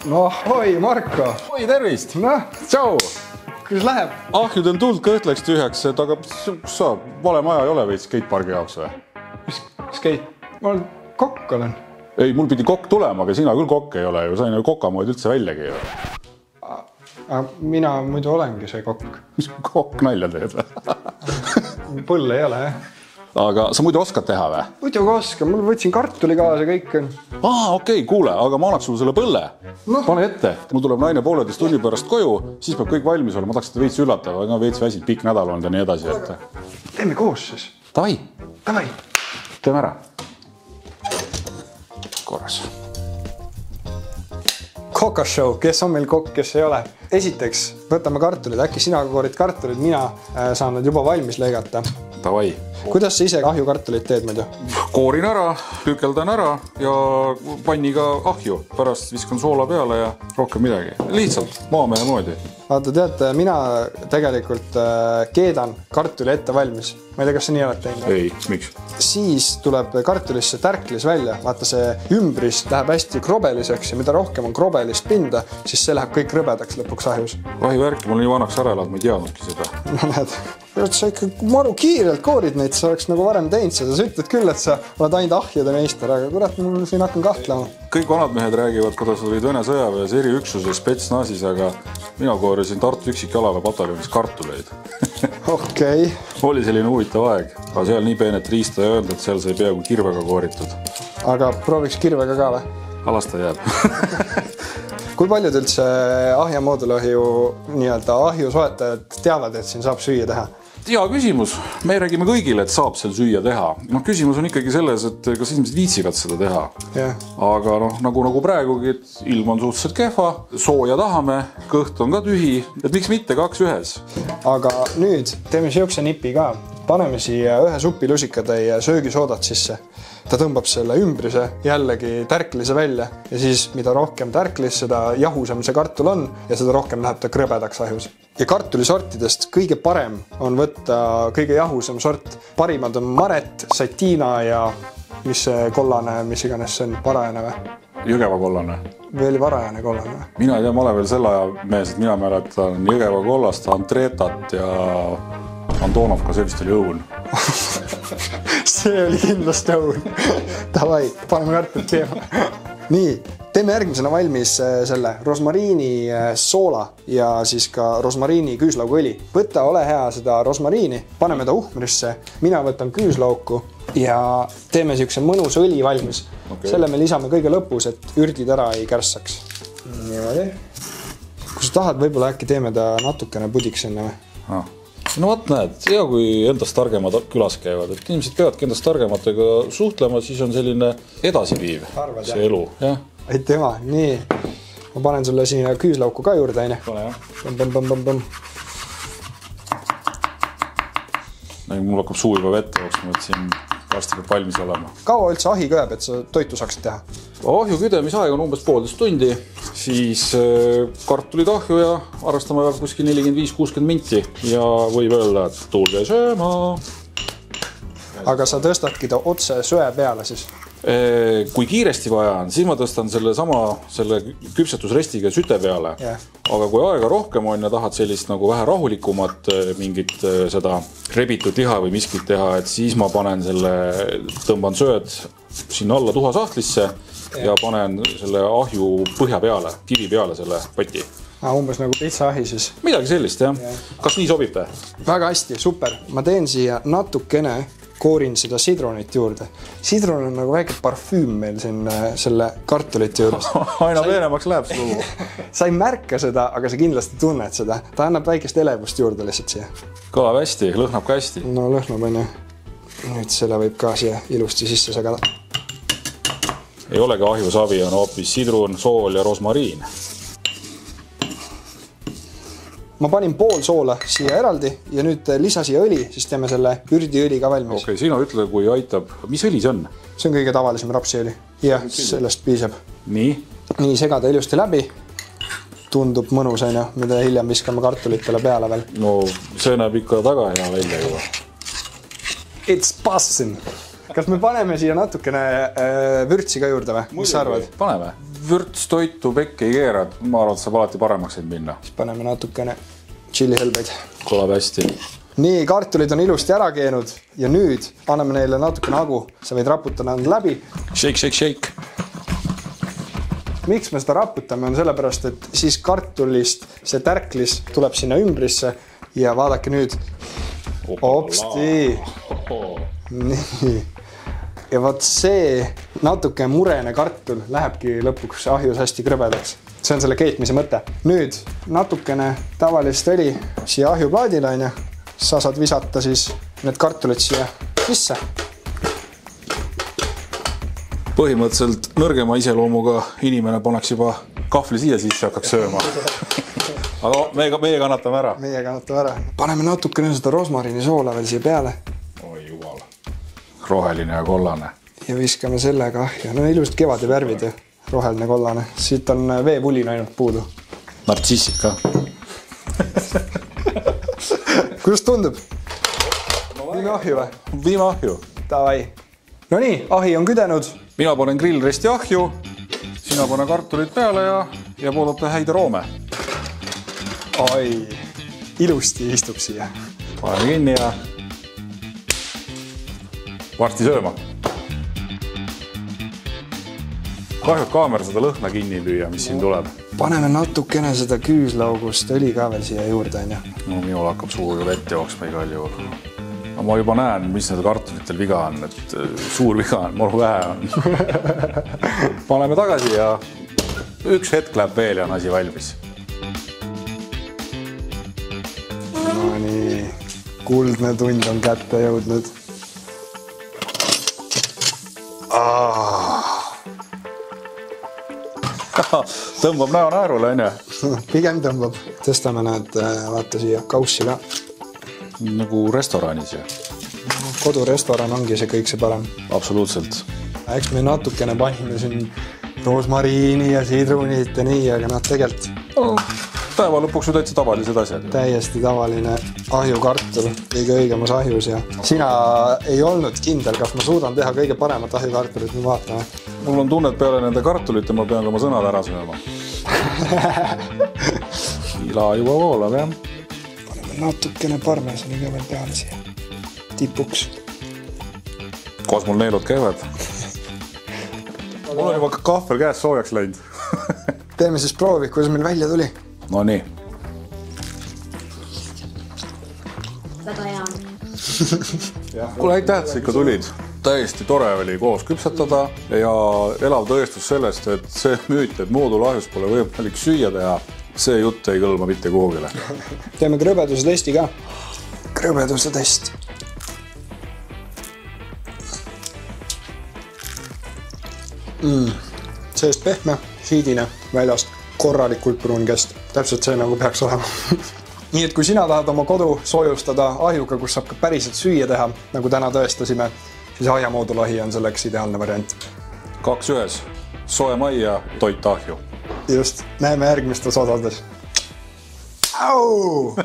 No oi, Marko! Oi, tervist! Noh, tšau! Kuidas läheb? Ahjud on tuld kõhtleks tühjaks, et aga sa vale maja ei ole veits skatepargi jaoks või? Mis skate? Ma olen kokk olen. Ei, mul pidi kokk tulema, aga sina küll kokk ei ole ju. Sain ju kokamoodi üldse väljagi ju. Mina muidu olengi see kokk. Mis kokk nalja teed või? Põlle ei ole, jah? Aga sa muidu oskad teha või? Muidu oskan, mul võtsin kartuli kaasa kõik on. Okei, kuule, aga ma annaks sulle selle põlle. Pane ette, mul tuleb naine 1,5 tunni pärast koju, siis peab kõik valmis olla. Ma tahaks seda veits üllatava, aga veits väsid, pikk nädal on ja nii edasi. Teeme koos siis. Tavai. Teeme ära. Korras. Kokashow, kes on meil kokk, kes ei ole. Esiteks, võtame kartulid, äkki sina koorid kartulid, mina saan nad juba valmis lõigata. Tavai. Kuidas sa ise ahjukartulit teed muidu? Koorin ära, tükeldan ära ja panniga ahju. Pärast viskan soola peale ja rohkem midagi. Lihtsalt maamehe moodi. Vaata, teate, mina tegelikult keedan kartuli ette valmis. Ma ei tea, kas sa nii oled teinud? Ei, miks? Siis tuleb kartulisse tärklis välja. Vaata, see ümbris läheb hästi krobeliseks ja mida rohkem on krobelist pinda, siis see läheb kõik rõbedaks lõpuks ahjus. Ahjuvärki, mul nii vanaks ära elad, ma ei teadnudki seda. No näed, sa ikka maru kiirelt koorid neid, sa oleks nagu varem teinud seda. Sa ütled küll, et sa oled ainult ahjude meister, aga kurat, mul siin hakkan kahtlema. Kõik vanad mehed räägivad, kuidas olid Vene sõjaväes eriüksuses spetsnazis, aga mina koorisin Tartu üksikjalaväe pataljonis kartuleid. Okei. Oli selline huvitav aeg, aga seal nii peenet riista ei öelnud, et seal sai peaaegu kirvega kooritud. Aga prooviks kirvega ka või? Alasta jääb. Kui paljud üldse ahjamoodulahju nii-öelda ahju soetajad teavad, et siin saab süüa teha? Hea küsimus. Me räägime kõigile, et saab seal süüa teha. Küsimus on ikkagi selles, et kas inimesed viitsivad seda teha. Aga nagu praegugi, et ilm on suhteliselt kehva, sooja tahame, kõht on ka tühi, et miks mitte 2 ühes. Aga nüüd teeme siukse nipi ka. Paneme siia ühe supilusikatäie söögisoodat sisse. Ta tõmbab selle ümbrise jällegi tärklise välja ja siis mida rohkem tärklis, seda jahusam see kartul on ja seda rohkem läheb ta krõbedaks ahjus. Ja kartulisortidest kõige parem on võtta kõige jahusam sort. Parimad on Maret, Satina ja mis see kollane, mis iganes see on, varajane või? Jõgeva kollane. Või oli varajane kollane või? Mina ei tea, ma olen veel selle aja mees, et mina mäletan Jõgeva kollast, Antretat ja Antonovka, see vist oli õun. See oli kindlasti õun. Davai, paneme kartulit teema. Nii, teeme järgmisena valmis selle rosmariini soola ja siis ka rosmariini küüslauguõli. Võta, ole hea seda rosmariini, paneme ta uhmrisse, mina võtan küüslauku ja teeme siukse mõnus õli valmis. Selle me lisame kõige lõpus, et ürdid ära ei kärssaks. Niimoodi. Kui sa tahad, võib-olla äkki teeme ta natukene pudiks enne või? No võt näed, hea kui endast targemad külas käivad, et inimesed peavadki endast targematega suhtlema, siis on selline edasiviiv see elu. Aitema, nii. Ma panen sulle siia küüslauku ka juurde, aine. Pane jah. Mul hakkab suu juba vette jooksma, et siin varsti peab valmis olema. Kaua üldse ahi kõjab, et sa toitu saaksid teha? Ahju küdemisaeg on umbes 1,5 tundi, siis kartulid ahju ja arvestame kuskil 45-60 minti ja võib öelda, et tulge sööma. Aga sa tõstadki ta otse söe peale siis? Kui kiiresti vaja on, siis ma tõstan selle küpsetusrestiga süte peale. Aga kui aega rohkem on ja tahad sellist nagu vähe rahulikumat mingit seda rebitud liha või miskit teha, et siis ma panen selle, tõmban sööd sinna alla tuhasahtlisse ja panen selle ahju põhja peale, kivi peale selle poti. Umbes nagu pitsaahi siis? Midagi sellist, jah. Kas nii sobib te? Väga hästi, super. Ma teen siia natukene, koorin seda sidronit juurde. Sidron on nagu väike parfüüm meil siin selle kartulite juures. Aina veenemaks läheb sul. Sa ei märka seda, aga sa kindlasti tunned seda. Ta annab väikest elevust juurde lihtsalt siia. Kõlab hästi, lõhnab ka hästi. No lõhnab on ju. Nüüd selle võib ka siia ilusti sisse sagada. Ei olegi ahjusavi, on hoopis sidrun, sool ja rosmariin. Ma panin pool soola siia eraldi ja nüüd lisa siia õli, siis teeme selle ürdiõli ka valmis. Okei, sina ütle, kui aitab. Mis õli see on? See on kõige tavalisem rapsiõli. Jah, sellest piisab. Nii? Nii, segada ilusti läbi. Tundub mõnus, mida hiljem viskame kartulitele peale veel. No, see näeb ikka taga hea välja juba. It's bussin'. Kas me paneme siia natukene vürtsi ka juurde või? Mis sa arvad? Paneme. vürtstoitu pekki ei keera, ma arvan, et saab alati paremaks minna. Siis paneme natukene tšillihelbeid. Kõlab hästi. Nii, kartulid on ilusti ära keenud ja nüüd anname neile natukene hagu. Sa võid raputada nad läbi. Shake. Miks me seda raputame on sellepärast, et siis kartulist see tärklis tuleb sinna ümbrisse ja vaadake nüüd. Opsti. Nii. Ja vaat see natuke murene kartul lähebki lõpuks ahjus hästi krõbedaks. See on selle keetmise mõte. Nüüd natukene tavalist õli siia ahjuplaadile on ja sa saad visata siis need kartulid siia sisse. Põhimõtteliselt nõrgema iseloomuga inimene paneks juba kahvli siia sisse hakkaks sööma. Aga meie kannatame ära. Meie kannatame ära. Paneme natukene seda rosmariini soola veel siia peale. Oi jumal. Roheline ja kollane. Ja viskame sellega ahja. No ilusad kevade värvid ja roheline kollane. Siit on veepulin ainult puudu. Nartsissid ka. Kuidas tundub? Viime ahju või? Viime ahju. Davai. No nii, ahi on küdenud. Mina panen grillresti ahju, sina pane kartulid peale ja poodata häid aroome. Oi, ilusti istub siia. Paneme kinni ja varsti sööma. Kahju, et kaamera seda lõhna kinni lüüa, mis siin tuleb. Paneme natukene seda küüslaugust õli ka veel siia juurde. No minul hakkab suur vett jooksma igal juhul. Ma juba näen, mis need kartulitel viga on, et suur viga on, maru vähe on. Paneme tagasi ja üks hetk läheb veel ja on asi valmis. No nii, kuldne tund on kätte jõudnud. Tõmbab näo naerule, on ju? Pigem tõmbab. Tõstame need vaata siia kaussi ka. Nagu restoranis, ja? Kodurestoran ongi see kõik see parem. Absoluutselt. Eks me natukene panime siin rosmariini ja sidrunit ja nii, aga tegelikult... Päeva lõpuks ju täitsa tavalised asjad. Täiesti tavaline ahjukartul kõige õigemas ahjus ja sina ei olnud kindel, kas ma suudan teha kõige paremat ahjukartulit, nüüd vaatame. Mul on tunne, et peale nende kartulite ma pean oma sõnad ära sööma. Ila juba voolab, jah. Paneme natukene parmesani ka veel peale siia. Tipuks. Koos mul neelud käivad. Mul on juba kahvel käes soojaks läinud. Teeme siis proovi, kuidas meil välja tuli. No nii. Väga hea. Kuule, aitäh, et sa ikka tulid. Täiesti tore oli koos küpsetada ja elav tõestus sellest, et see müüt, et moodulahjus pole võimalik süüa teha, see jutt ei kõlma mitte kuhugile. Teeme krõbeduse testi ka. Krõbeduse test. Seest pehme, hiidine, väljast korralikult pruunkest. Täpselt see nagu peaks olema. Nii et kui sina tahad oma kodu soojustada ahjuga, kus saab ka päriselt süüa teha, nagu täna tõestasime, siis ahjamoodulahi on selleks ideaalne variant. 2 ühes. Soe maia, toit ahju. Just. Näeme järgmistes osades. Au!